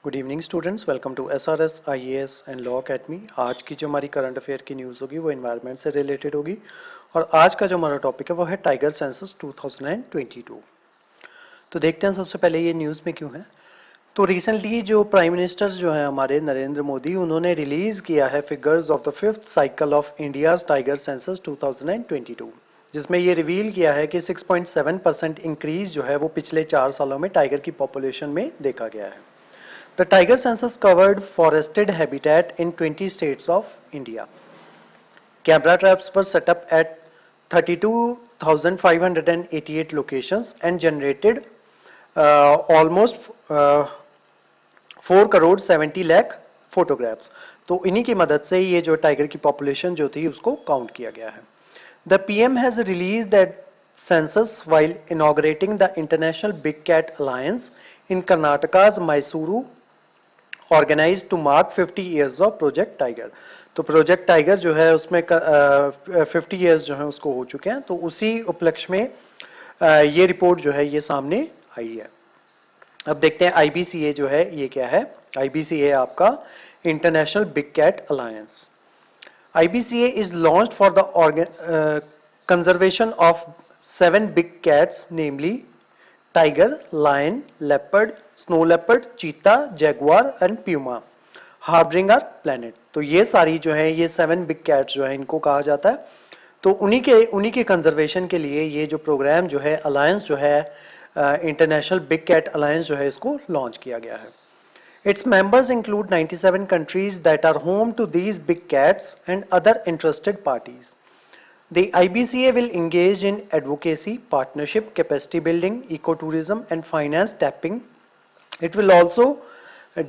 Good evening students, welcome to SRS IAS and law academy. आज की जो हमारी करंट अफेयर की न्यूज़ होगी वो एनवायरनमेंट से रिलेटेड होगी और आज का जो हमारा टॉपिक है वो है टाइगर सेंसस 2022। तो देखते हैं सबसे पहले ये न्यूज़ में क्यों है। तो रिसेंटली जो प्राइम मिनिस्टर जो है हमारे नरेंद्र मोदी, उन्होंने रिलीज़ किया है figures of the fifth cycle of India's tiger census 2022, जिसमें ये रिवील किया है कि 6.7% इंक्रीज जो है वो पिछले 4 सालों में टाइगर की पॉपुलेशन में देखा गया है। The tiger census covered forested habitat in 20 states of India. Camera traps were set up at 32,588 locations and generated almost 4 crore 70 lakh photographs. तो इन्हीं की मदद से ये जो टाइगर की पॉपुलेशन जो थी उसको काउंट किया गया है। The PM has release that census while inaugurating the International Big Cat Alliance in Karnataka's Mysuru organise to mark 50 years of Project Tiger. तो प्रोजेक्ट टाइगर जो है उसमें 50 ईयर्स जो है उसको हो चुके हैं, तो उसी उपलक्ष्य में ये रिपोर्ट जो है ये सामने आई है। अब देखते हैं आईबीसीए जो है ये क्या है। आईबीसीए आपका International Big Cat Alliance. IBCA is launched for the conservation of 7 big cats, namely tiger, lion, leopard, snow leopard, cheetah, jaguar and puma, harboring our planet। तो ये सारी जो है ये 7 बिग कैट्स जो है इनको कहा जाता है। तो उन्हीं के कंजर्वेशन के लिए ये जो प्रोग्राम जो है अलायंस जो है इंटरनेशनल बिग कैट अलायंस जो है इसको लॉन्च किया गया है। Its members include 97 countries that are home to these big cats and other interested parties. The IBCA will engage in advocacy, partnership, capacity building, ecotourism, and finance tapping. It will also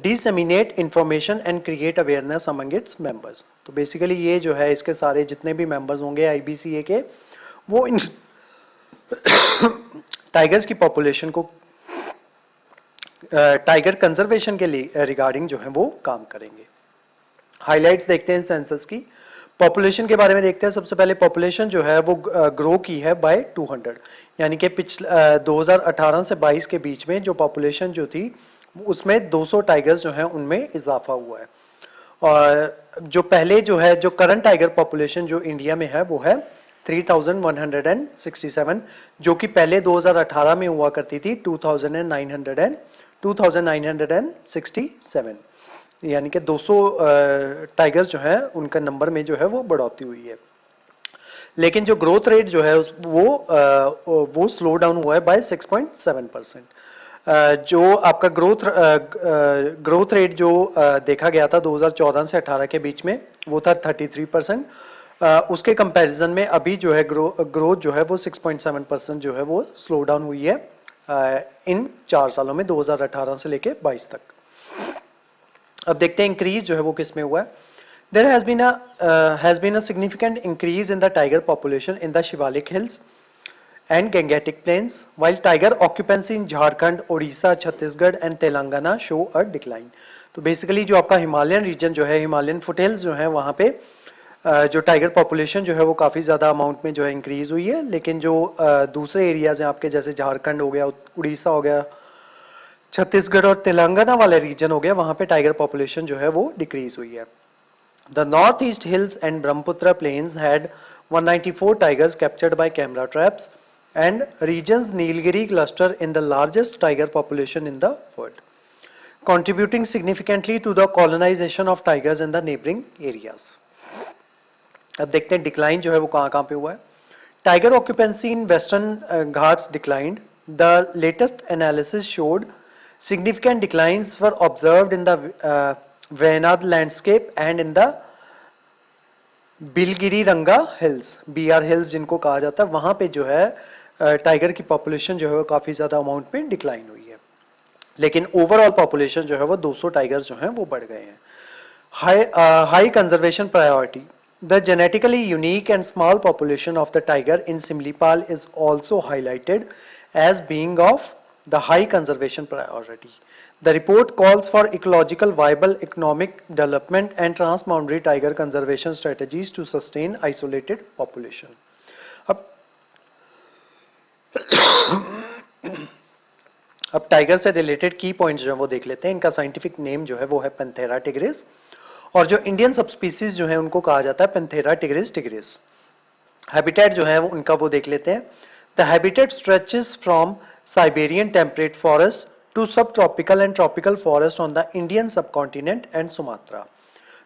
disseminate information and create awareness among its members. तो basically ये जो है इसके सारे जितने भी members होंगे IBCA के, वो इन टाइगर्स की पॉपुलेशन को टाइगर कंजर्वेशन के लिए रिगार्डिंग जो है वो काम करेंगे। हाइलाइट्स देखते हैं सेंसस की। पॉपुलेशन के बारे में देखते हैं। सबसे पहले पॉपुलेशन जो है वो ग्रो की है बाय 200, यानी कि पिछले 2018 से 22 के बीच में जो पॉपुलेशन जो थी उसमें 200 टाइगर्स जो है उनमें इजाफा हुआ है। और जो पहले जो है जो करंट टाइगर पॉपुलेशन जो इंडिया में है वो है 3167, जो कि पहले 2018 में हुआ करती थी 2967, यानी कि 200 टाइगर्स जो है उनका नंबर में जो है वो बढ़ोतरी हुई है। लेकिन जो ग्रोथ रेट जो है वो स्लो डाउन हुआ है बाय 6.7%। जो आपका ग्रोथ रेट जो देखा गया था 2014 से 18 के बीच में वो था 33%। उसके कंपैरिजन में अभी जो है ग्रोथ जो है वो 6.7% जो है वो स्लो डाउन हुई है इन 4 सालों में 2018 से लेके 22 तक। अब देखते हैं इंक्रीज जो है वो किस में हुआ है। There has been a significant increase in the tiger population in the Shivalik Hills and Gangetic Plains, while tiger occupancy in Jharkhand, Odisha, Chhattisgarh and Telangana show a decline। तो बेसिकली जो आपका हिमालयन रीजन जो है, Himalayan foothills जो है वहाँ पे जो टाइगर पॉपुलेशन जो है वो काफ़ी ज़्यादा अमाउंट में जो है इंक्रीज हुई है। लेकिन जो दूसरे एरियाज हैं आपके, जैसे झारखंड हो गया, उड़ीसा हो गया, छत्तीसगढ़ और तेलंगाना वाले रीजन हो गया, वहाँ पे टाइगर पॉपुलेशन जो है वो डिक्रीज हुई है। The northeast hills and Brahmaputra plains had 194 tigers captured by camera traps, and region's Nilgiri cluster in the largest tiger population in the world, contributing significantly to the colonization of tigers in the neighboring areas। अब देखते हैं decline जो है वो कहाँ कहाँ पे हुआ है। Tiger occupancy in western Ghats declined. The latest analysis showed significant declines were observed in the Wayanad landscape and in the Biligiri रंगा हिल्स, बीआर हिल्स जिनको कहा जाता है, वहां पे जो है टाइगर की पॉपुलेशन जो है वो काफी ज्यादा अमाउंट में डिक्लाइन हुई है। लेकिन ओवरऑल पॉपुलेशन जो है वो 200 टाइगर्स जो हैं वो बढ़ गए हैं। High conservation priority. The genetically unique and small population of the tiger in Similipal is also highlighted as being of the high conservation priority। The report calls for ecological viable economic development and transboundary tiger conservation strategies to sustain isolated population। अब अब tiger से related की points जो है वो देख लेते हैं। इनका साइंटिफिक नेम जो है वो है पैंथेरा टिग्रिस, और जो इंडियन सब स्पीसीज जो है उनको कहा जाता है पैंथेरा टिग्रिस टिग्रिस। हैबिटेट जो है वो उनका वो देख लेते हैं। The habitat stretches from Siberian temperate forest to subtropical and tropical forest on the Indian subcontinent and Sumatra.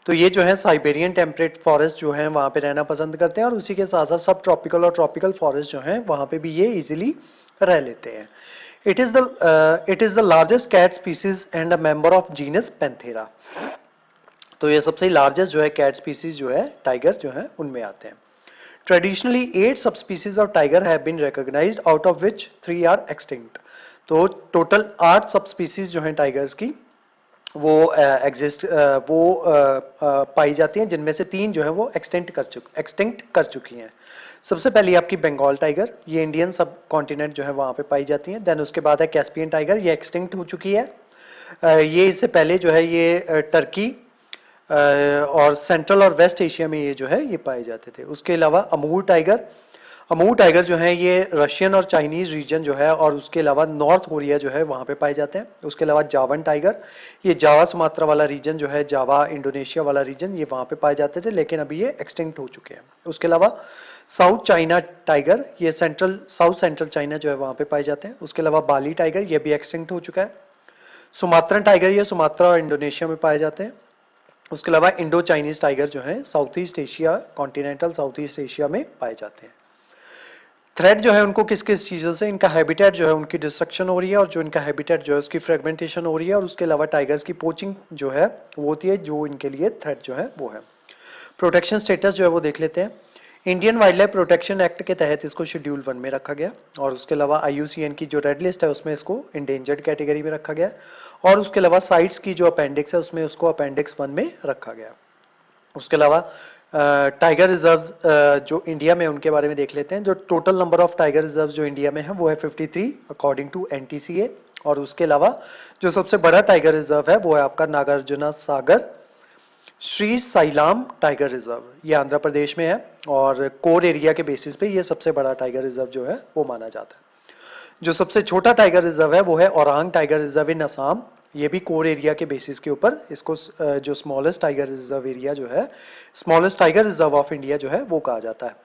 तो ये जो है साइबेरियन टेम्परेट फॉरेस्ट जो है वहां पे रहना पसंद करते हैं, और उसी के साथ साथ सब ट्रॉपिकल और ट्रॉपिकल फॉरेस्ट जो है वहां पे भी ये इजीली रह लेते हैं। It is the largest cat species and a member of genus Panthera. तो ये सबसे लार्जेस्ट जो है कैट स्पीसीज जो है टाइगर जो है उनमें आते हैं। Traditionally 8 sub species of tiger have been recognised, out of which 3 are extinct. तो टोटल 8 सब स्पीसीज जो है टाइगर्स की वो पाई जाती हैं, जिनमें से 3 जो है वो एक्सटिंक्ट कर चुकी हैं। सबसे पहली आपकी बंगाल टाइगर, ये इंडियन सब कॉन्टिनेंट जो है वहां पे पाई जाती है। देन उसके बाद है कैस्पियन टाइगर, ये एक्सटिंक्ट हो चुकी है। ये इससे पहले जो है ये टर्की और सेंट्रल और वेस्ट एशिया में ये जो है ये पाए जाते थे। उसके अलावा अमूर टाइगर जो है ये रशियन और चाइनीज रीजन जो है, और उसके अलावा नॉर्थ कोरिया जो है वहाँ पे पाए जाते हैं। उसके अलावा जावन टाइगर, ये जावा सुमात्रा वाला रीजन जो है, जावा इंडोनेशिया वाला रीजन, ये वहाँ पे पाए जाते थे, लेकिन अभी ये एक्सटिंक्ट हो चुके हैं। उसके अलावा साउथ चाइना टाइगर, ये साउथ सेंट्रल चाइना जो है वहाँ पे पाए जाते हैं। उसके अलावा बाली टाइगर, ये भी एक्सटिंक्ट हो चुका है। सुमात्रन टाइगर, ये सुमात्रा और इंडोनेशिया में पाए जाते हैं। उसके अलावा इंडो चाइनीज टाइगर जो है south east Asia, continental south east Asia में पाए जाते हैं। थ्रेट जो है उनको किस किस चीज़ों से, इनका हैबिटेट जो है उनकी डिस्ट्रक्शन हो रही है, और जो इनका हैबिटेट जो है उसकी फ्रेगमेंटेशन हो रही है, और उसके अलावा टाइगर्स की पोचिंग जो है वो होती है, जो इनके लिए थ्रेट जो है वो है। प्रोटेक्शन स्टेटस जो है वो देख लेते हैं। Indian wild life protection act के तहत इसको शेड्यूल 1 में रखा गया, और उसके अलावा IUCN की जो रेड लिस्ट है उसमें इसको इंडेंजर्ड कैटेगरी में रखा गया, और उसके अलावा साइट्स की जो अपेंडिक्स है उसमें उसको अपेंडिक्स 1 में रखा गया। उसके अलावा टाइगर रिजर्व्स जो इंडिया में उनके बारे में देख लेते हैं। जो total number of tiger reserves जो इंडिया में है वो है 53 अकॉर्डिंग टू NTCA। और उसके अलावा जो सबसे बड़ा टाइगर रिजर्व है वो है आपका नागार्जुना सागर श्री साइलाम टाइगर रिजर्व, ये आंध्र प्रदेश में है, और कोर एरिया के बेसिस पे ये सबसे बड़ा टाइगर रिजर्व जो है वो माना जाता है। जो सबसे छोटा टाइगर रिजर्व है वो है औरांग टाइगर रिजर्व इन असम, ये भी कोर एरिया के बेसिस के ऊपर इसको जो स्मॉलेस्ट टाइगर रिजर्व एरिया जो है, smallest tiger reserve of India जो है वो कहा जाता है।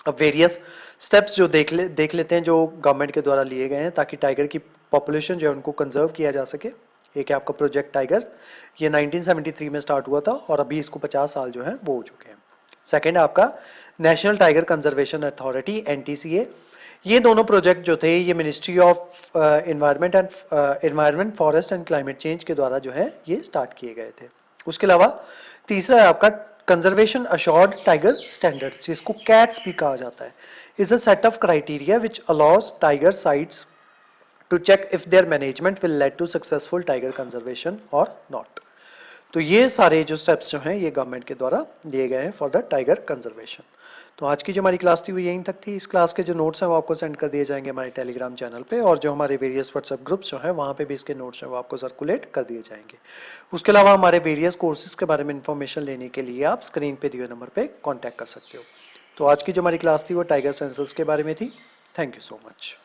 अब वेरियस स्टेप्स जो देख लेते हैं जो गवर्नमेंट के द्वारा लिए गए हैं ताकि टाइगर की पॉपुलेशन जो है उनको कंजर्व किया जा सके। एक है आपका प्रोजेक्ट टाइगर, ये 1973 में स्टार्ट हुआ था, और अभी इसको 50 साल जो है वो हो चुके हैं। सेकेंड है आपका national tiger conservation authority NTCA। ये दोनों प्रोजेक्ट जो थे ये ministry of environment forest and climate change के द्वारा जो है ये स्टार्ट किए गए थे। उसके अलावा तीसरा है आपका कंजर्वेशन अश्योर्ड टाइगर स्टैंडर्ड्स, जिसको कैट्स भी कहा जाता है, is a set of criteria which allows tiger sites to check if their management will led to successful tiger conservation और नॉट। तो ये सारे जो स्टेप्स जो हैं ये गवर्नमेंट के द्वारा लिए गए हैं फॉर द टाइगर कंजर्वेशन। तो आज की जो हमारी क्लास थी वो यहीं तक थी। इस क्लास के जो नोट्स हैं वो आपको सेंड कर दिए जाएंगे हमारे टेलीग्राम चैनल पे, और जो हमारे वेरियस व्हाट्सएप ग्रुप्स जो हैं वहाँ पे भी इसके नोट्स हैं वो आपको सर्कुलेट कर दिए जाएंगे। उसके अलावा हमारे वेरियस कोर्सेज के बारे में इन्फॉर्मेशन लेने के लिए आप स्क्रीन पे दिए नंबर पर कॉन्टैक्ट कर सकते हो। तो आज की जो हमारी क्लास थी वो टाइगर सेंसस के बारे में थी। Thank you so much.